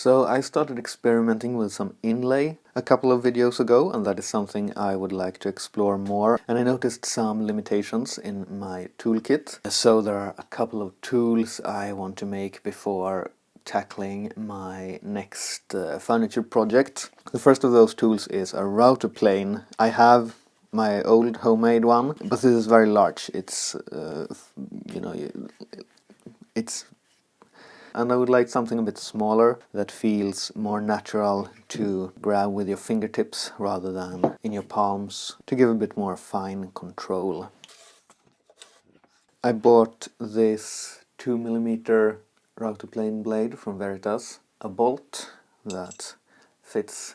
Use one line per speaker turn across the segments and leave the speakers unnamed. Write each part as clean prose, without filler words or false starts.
So I started experimenting with some inlay a couple of videos ago, and that is something I would like to explore more. And I noticed some limitations in my toolkit. So there are a couple of tools I want to make before tackling my next furniture project. The first of those tools is a router plane. I have my old homemade one, but this is very large. It's and I would like something a bit smaller that feels more natural to grab with your fingertips rather than in your palms, to give a bit more fine control. I bought this 2mm router plane blade from Veritas, a bolt that fits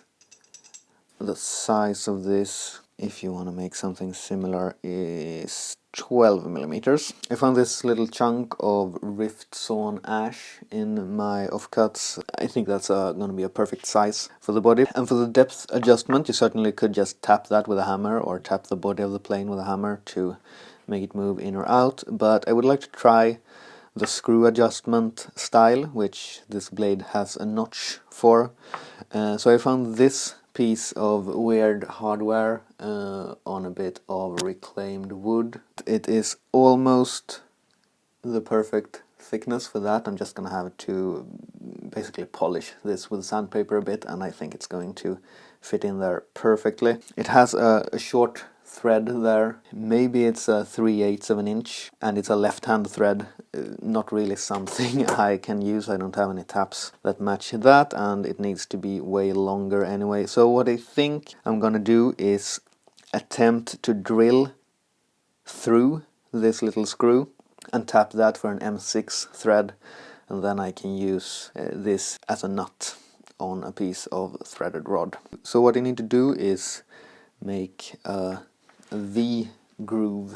the size of this, if you want to make something similar, is 12mm. I found this little chunk of rift sawn ash in my offcuts. I think that's going to be a perfect size for the body. And for the depth adjustment, you certainly could just tap that with a hammer or tap the body of the plane with a hammer to make it move in or out. But I would like to try the screw adjustment style, which this blade has a notch for. So I found this piece of weird hardware on a bit of reclaimed wood. It is almost the perfect thickness for that. I'm just gonna have to basically polish this with sandpaper a bit, and I think it's going to fit in there perfectly. It has a short thread there. Maybe it's a 3/8 of an inch, and it's a left-hand thread. Not really something I can use. I don't have any taps that match that, and it needs to be way longer anyway. So what I think I'm gonna do is attempt to drill through this little screw and tap that for an M6 thread, and then I can use this as a nut on a piece of threaded rod. So what I need to do is make a V groove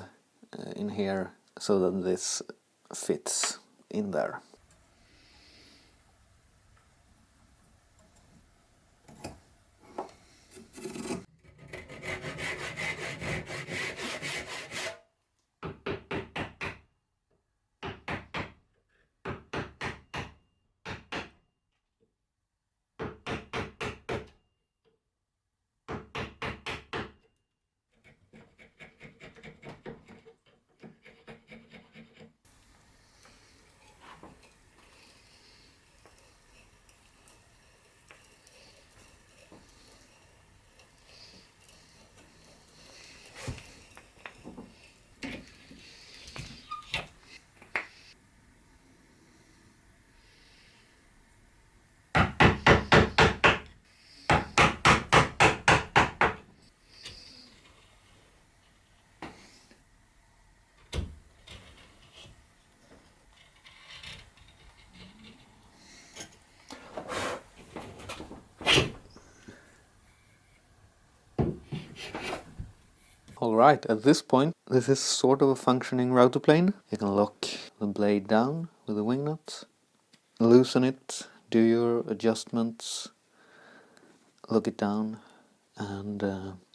in here so that this fits in there. Alright, at this point, this is sort of a functioning router plane. You can lock the blade down with a wing nut, loosen it, do your adjustments, lock it down, and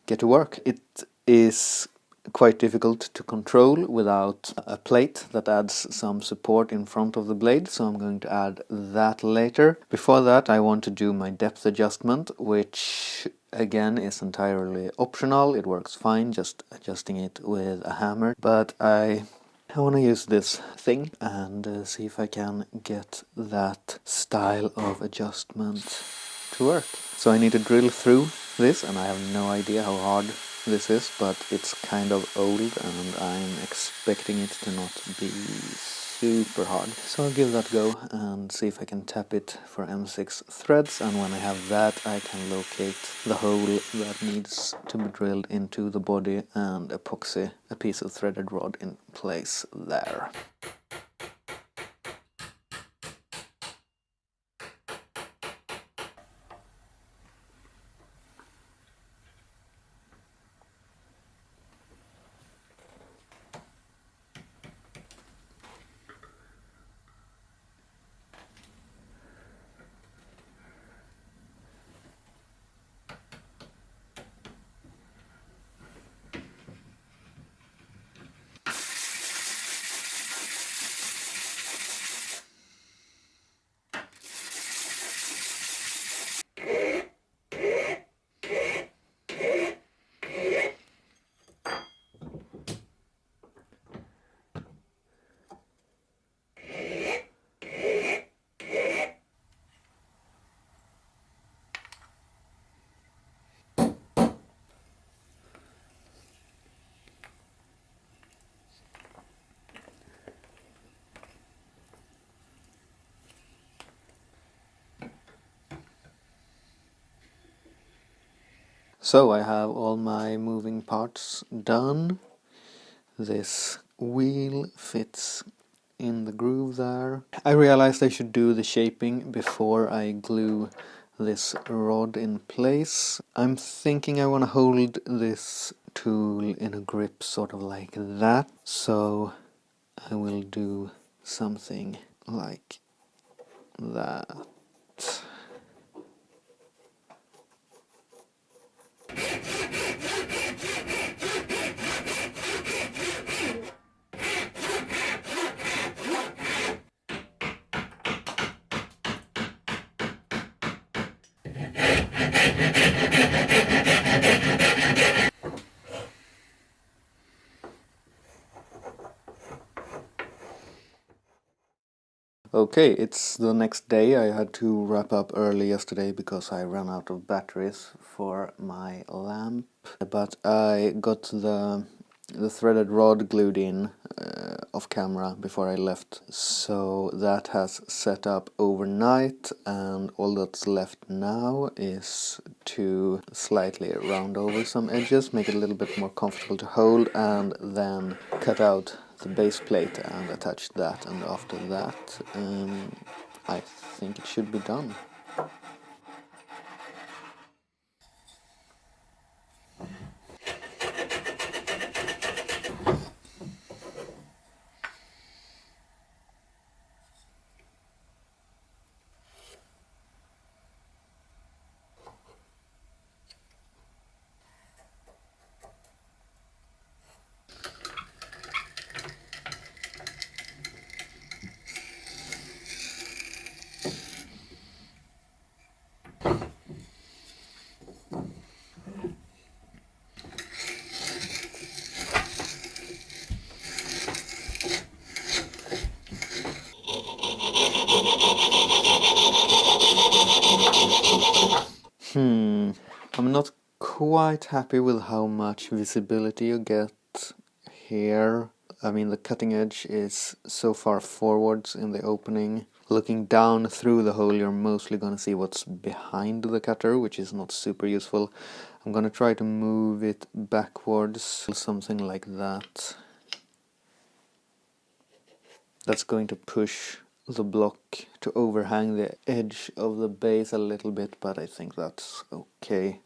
get to work. It is quite difficult to control without a plate that adds some support in front of the blade, so I'm going to add that later. Before that, I want to do my depth adjustment, which again is entirely optional. It works fine just adjusting it with a hammer, but I want to use this thing and see if I can get that style of adjustment to work. So I need to drill through this, and I have no idea how hard this is, but it's kind of old and I'm expecting it to not be super hard. So I'll give that a go and see if I can tap it for M6 threads, and when I have that I can locate the hole that needs to be drilled into the body and epoxy a piece of threaded rod in place there. So I have all my moving parts done. This wheel fits in the groove there. I realized I should do the shaping before I glue this rod in place. I'm thinking I want to hold this tool in a grip sort of like that, so I will do something like that. Okay, it's the next day. I had to wrap up early yesterday because I ran out of batteries for my lamp. But I got the threaded rod glued in off camera before I left. So that has set up overnight, and all that's left now is to slightly round over some edges, make it a little bit more comfortable to hold, and then cut out the base plate and attach that, and after that I think it should be done. I'm not quite happy with how much visibility you get here. I mean, the cutting edge is so far forwards in the opening. Looking down through the hole, you're mostly going to see what's behind the cutter, which is not super useful. I'm going to try to move it backwards, something like that. That's going to push the block to overhang the edge of the base a little bit, but I think that's okay.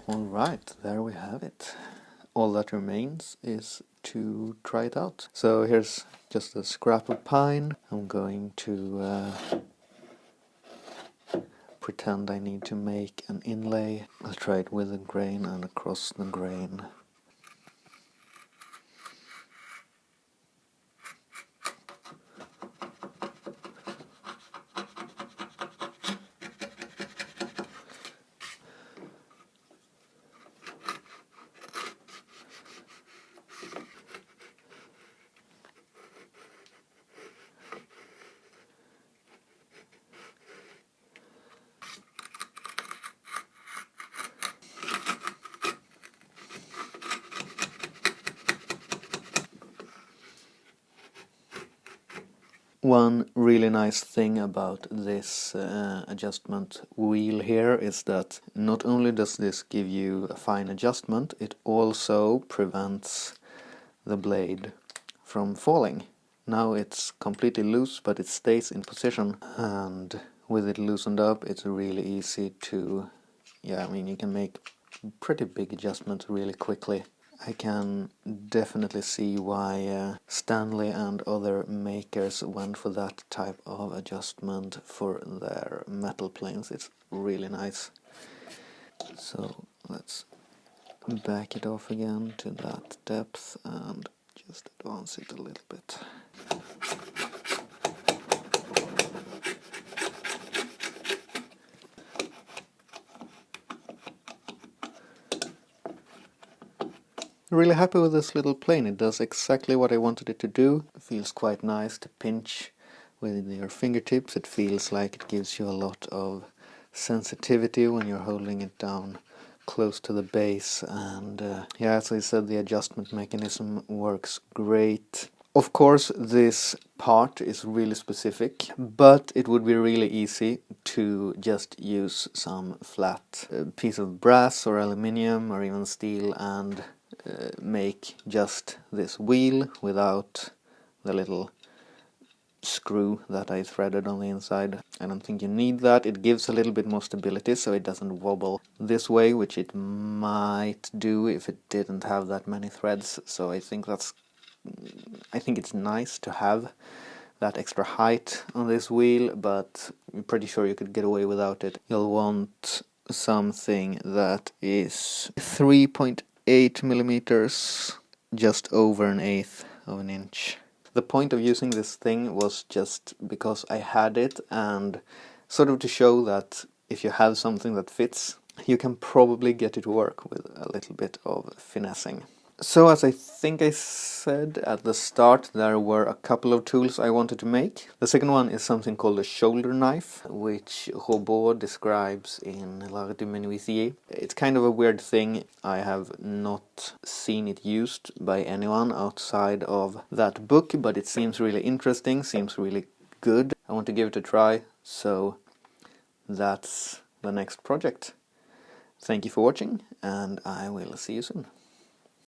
Alright, there we have it. All that remains is to try it out. So here's just a scrap of pine. I'm going to pretend I need to make an inlay. I'll try it with the grain and across the grain. One really nice thing about this adjustment wheel here is that not only does this give you a fine adjustment, it also prevents the blade from falling. Now it's completely loose, but it stays in position, and with it loosened up it's really easy to, you can make pretty big adjustments really quickly. I can definitely see why Stanley and other makers went for that type of adjustment for their metal planes. It's really nice. So let's back it off again to that depth and just advance it a little bit. Really happy with this little plane. It does exactly what I wanted it to do. It feels quite nice to pinch with your fingertips. It feels like it gives you a lot of sensitivity when you're holding it down close to the base, and as I said, the adjustment mechanism works great. Of course, this part is really specific, but it would be really easy to just use some flat piece of brass or aluminium or even steel and make just this wheel without the little screw that I threaded on the inside. I don't think you need that. It gives a little bit more stability so it doesn't wobble this way, which it might do if it didn't have that many threads. So I think it's nice to have that extra height on this wheel, but I'm pretty sure you could get away without it. You'll want something that is 3.8 millimeters, just over 1/8 of an inch. The point of using this thing was just because I had it, and sort of to show that if you have something that fits, you can probably get it to work with a little bit of finessing. So as I think I said at the start, there were a couple of tools I wanted to make. The second one is something called a shoulder knife, which Robot describes in L'Art du Menuisier. It's kind of a weird thing. I have not seen it used by anyone outside of that book, but it seems really interesting, seems really good. I want to give it a try, so that's the next project. Thank you for watching, and I will see you soon.